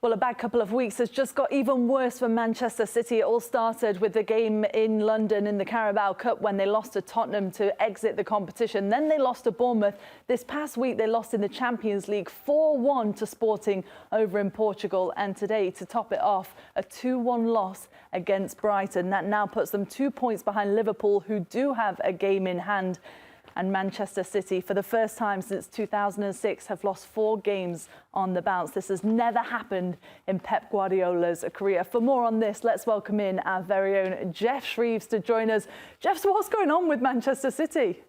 Well, a bad couple of weeks has just got even worse for Manchester City. It all started with the game in London in the Carabao Cup when they lost to Tottenham to exit the competition. Then they lost to Bournemouth. This past week, they lost in the Champions League 4-1 to Sporting over in Portugal. And today, to top it off, a 2-1 loss against Brighton. That now puts them 2 points behind Liverpool, who do have a game in hand. And Manchester City, for the first time since 2006, have lost 4 games on the bounce. This has never happened in Pep Guardiola's career. For more on this, let's welcome in our very own Geoff Shreeves to join us. Geoff, so what's going on with Manchester City?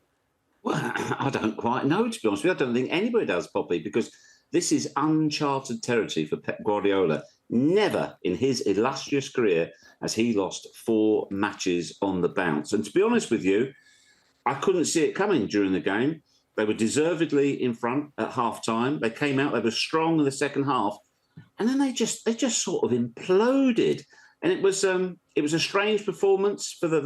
Well, I don't quite know, to be honest with you. I don't think anybody does, Poppy, because this is uncharted territory for Pep Guardiola. Never in his illustrious career has he lost 4 matches on the bounce. And to be honest with you, I couldn't see it coming during the game. They were deservedly in front at half-time. They came out, they were strong in the second half, and then they just sort of imploded. And it was a strange performance for the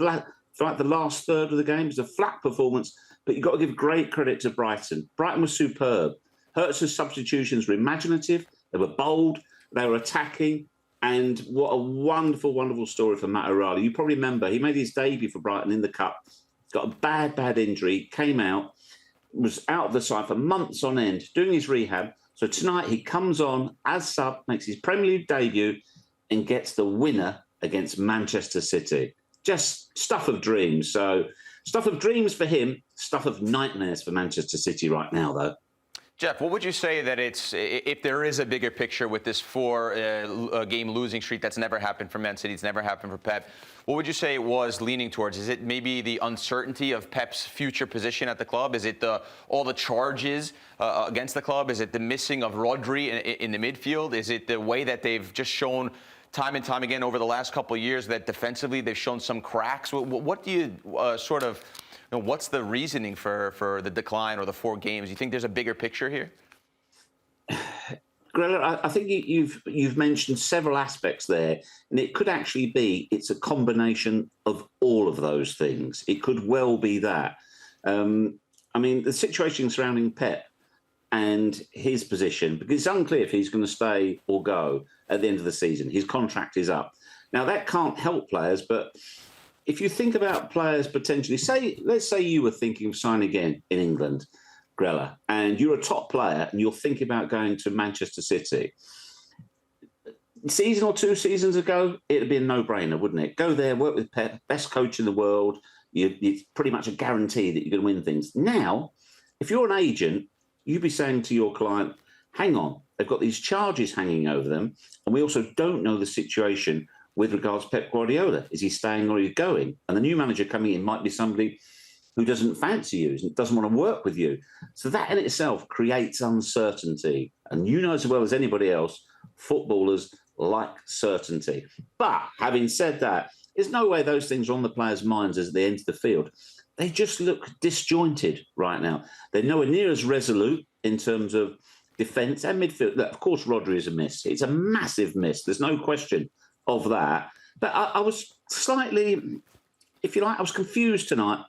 last third of the game. It was a flat performance, but you've got to give great credit to Brighton. Brighton was superb. Hertz's substitutions were imaginative. They were bold. They were attacking. And what a wonderful, wonderful story for Matt O'Reilly. You probably remember he made his debut for Brighton in the Cup. Got a bad injury, came out, was out of the side for months on end, doing his rehab. So tonight he comes on as sub, makes his Premier League debut and gets the winner against Manchester City. Just stuff of dreams. So stuff of dreams for him, stuff of nightmares for Manchester City right now, though. Geoff, what would you say that it's, if there is a bigger picture with this 4-game losing streak that's never happened for Man City, it's never happened for Pep, what would you say it was leaning towards? Is it maybe the uncertainty of Pep's future position at the club? Is it all the charges against the club? Is it the missing of Rodri in the midfield? Is it the way that they've just shown time and time again over the last couple of years that defensively they've shown some cracks? What do you what's the reasoning for the decline or the 4 games? You think there's a bigger picture here? Grella, I think you've mentioned several aspects there, and it could actually be it's a combination of all of those things. It could well be that. I mean, the situation surrounding Pep and his position, because it's unclear if he's going to stay or go at the end of the season. His contract is up. Now, that can't help players, but if you think about players potentially, let's say you were thinking of signing again in England, Grella, and you're a top player and you're thinking about going to Manchester City. Season or 2 seasons ago, it'd be a no-brainer, wouldn't it? Go there, work with Pep, best coach in the world. It's pretty much a guarantee that you're going to win things. Now, if you're an agent, you'd be saying to your client, hang on, they've got these charges hanging over them, and we also don't know the situation with regards to Pep Guardiola. Is he staying or is he going? And the new manager coming in might be somebody who doesn't fancy you, doesn't want to work with you. So that in itself creates uncertainty. And you know as well as anybody else, footballers like certainty. But having said that, there's no way those things are on the players' minds as they enter the field. They just look disjointed right now. They're nowhere near as resolute in terms of defence and midfield. Of course, Rodri is a miss. It's a massive miss. There's no question of that. But I was slightly, if you like, I was confused tonight.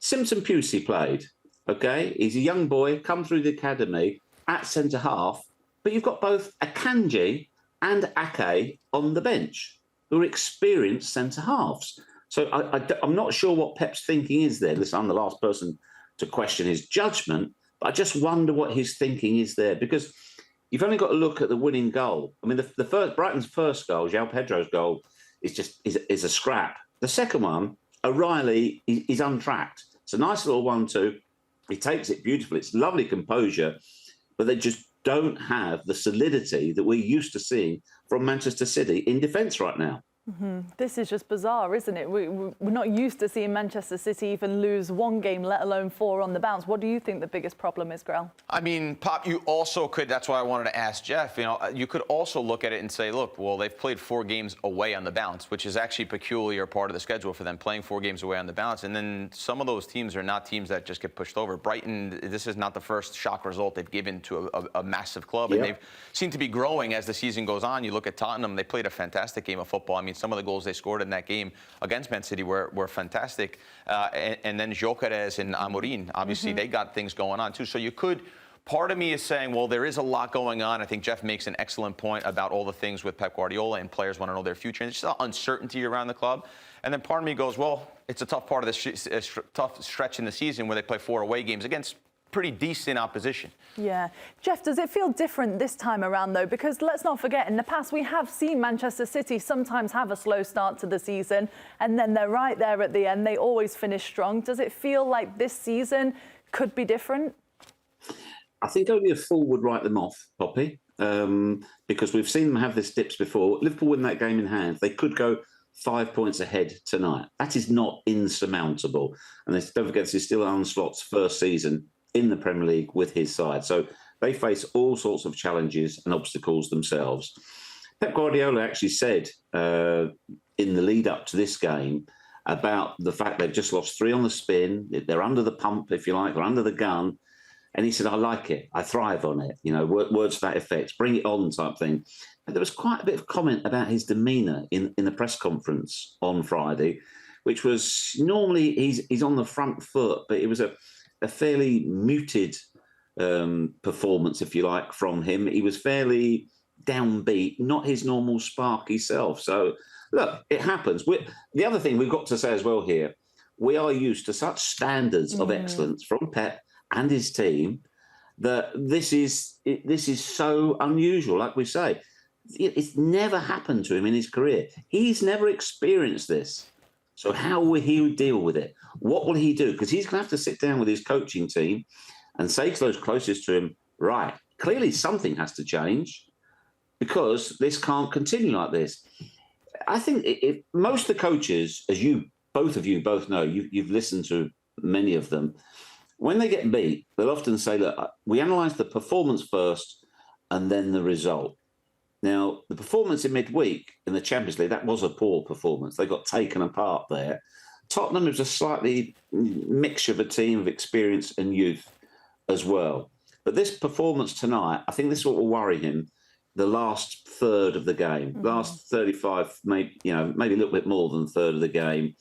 Simpson Pusey played, OK? He's a young boy, come through the academy at centre-half, but you've got both Akanji and Ake on the bench, who are experienced centre-halves. So I'm not sure what Pep's thinking is there. Listen, I'm the last person to question his judgment, but I just wonder what his thinking is there, because you've only got to look at the winning goal. I mean, Brighton's first goal, João Pedro's goal, is a scrap. The second one, O'Reilly is untracked. It's a nice little 1-2. He takes it beautifully. It's lovely composure, but they just don't have the solidity that we're used to seeing from Manchester City in defence right now. This is just bizarre, isn't it? We're not used to seeing Manchester City even lose 1 game, let alone 4 on the bounce. What do you think the biggest problem is, Grell? I mean, Pop, you also could, that's why I wanted to ask Geoff, you could also look at it and say, look, well, they've played 4 games away on the bounce, which is actually a peculiar part of the schedule for them, playing 4 games away on the bounce. And then some of those teams are not teams that just get pushed over. Brighton, this is not the first shock result they've given to a massive club. Yep. And they've seemed to be growing as the season goes on. You look at Tottenham, they played a fantastic game of football. I mean, some of the goals they scored in that game against Man City were fantastic. And then Gyökeres and Amorim, obviously, they got things going on too. So you could part of me is saying, well, there is a lot going on. I think Geoff makes an excellent point about all the things with Pep Guardiola, and players want to know their future. And there's just uncertainty around the club. And then part of me goes, well, it's a tough part of the tough stretch in the season where they play 4 away games against pretty decent opposition. Yeah. Geoff, does it feel different this time around, though? Because let's not forget, in the past, we have seen Manchester City sometimes have a slow start to the season, and then they're right there at the end. They always finish strong. Does it feel like this season could be different? I think only a fool would write them off, Poppy, because we've seen them have this dips before. Liverpool win that game in hand. They could go 5 points ahead tonight. That is not insurmountable. And don't forget, this is still Armstrong's first season in the Premier League with his side. So they face all sorts of challenges and obstacles themselves. Pep Guardiola actually said in the lead up to this game about the fact they've just lost 3 on the spin. They're under the pump, if you like, or under the gun. And he said, I like it. I thrive on it. You know, words to that effect. Bring it on type thing. And there was quite a bit of comment about his demeanour in the press conference on Friday, which was normally he's on the front foot, but it was a fairly muted performance, if you like, from him. He was fairly downbeat, not his normal sparky self. So, look, it happens. The other thing we've got to say as well here, we are used to such standards of excellence from Pep and his team that this is so unusual. Like we say, it's never happened to him in his career. He's never experienced this. So how will he deal with it? What will he do? Because he's going to have to sit down with his coaching team and say to those closest to him, right, clearly something has to change because this can't continue like this. I think most of the coaches, as both of you know, you've listened to many of them, when they get beat, they'll often say, look, we analyse the performance first and then the result. Now, the performance in midweek in the Champions League, that was a poor performance. They got taken apart there. Tottenham was a slightly mixture of a team of experience and youth as well. But this performance tonight, I think this is what will worry him, the last third of the game, last 35, maybe a little bit more than a third of the game,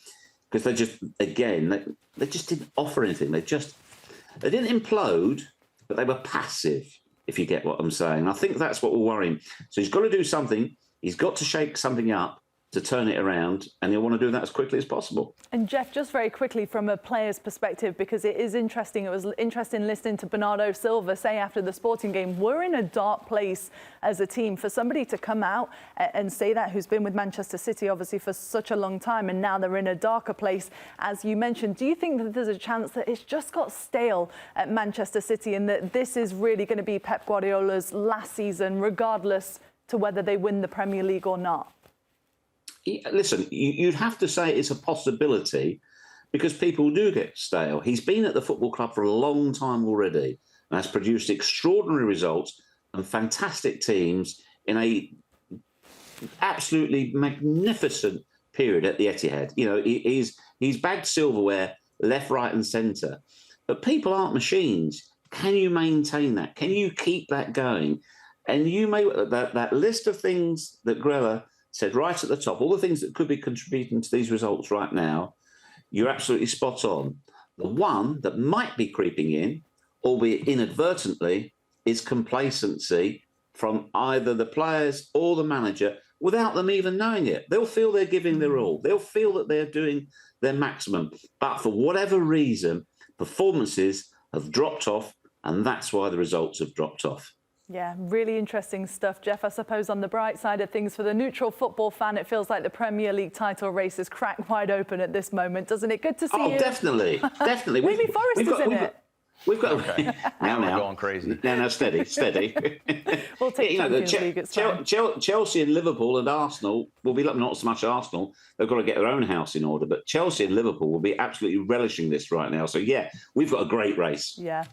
because they just didn't offer anything. They didn't implode, but they were passive, if you get what I'm saying. I think that's what will worry him. So he's got to do something. He's got to shake something up to turn it around, and he'll want to do that as quickly as possible. And Geoff, just very quickly from a player's perspective, because it is interesting, it was interesting listening to Bernardo Silva say after the Sporting game, we're in a dark place as a team. For somebody to come out and say that, who's been with Manchester City obviously for such a long time, and now they're in a darker place, as you mentioned, do you think that there's a chance that it's just got stale at Manchester City and that this is really going to be Pep Guardiola's last season, regardless to whether they win the Premier League or not? Listen, you'd have to say it's a possibility because people do get stale. He's been at the football club for a long time already and has produced extraordinary results and fantastic teams in a absolutely magnificent period at the Etihad. You know, he's bagged silverware left, right and centre. But people aren't machines. Can you maintain that? Can you keep that going? And you may that list of things that Grella said right at the top, all the things that could be contributing to these results right now, you're absolutely spot on. The one that might be creeping in, albeit inadvertently, is complacency from either the players or the manager without them even knowing it. They'll feel they're giving their all. They'll feel that they're doing their maximum. But for whatever reason, performances have dropped off, and that's why the results have dropped off. Yeah, really interesting stuff, Geoff. I suppose on the bright side of things, for the neutral football fan, it feels like the Premier League title race is cracked wide open at this moment, doesn't it? Good to see you. Oh, definitely, definitely. Maybe Forest is in it. We've got okay. now we're going crazy. Now, steady. We'll take Champions League. It's fine. Chelsea and Liverpool and Arsenal will be not so much Arsenal. They've got to get their own house in order. But Chelsea and Liverpool will be absolutely relishing this right now. So yeah, we've got a great race. Yeah,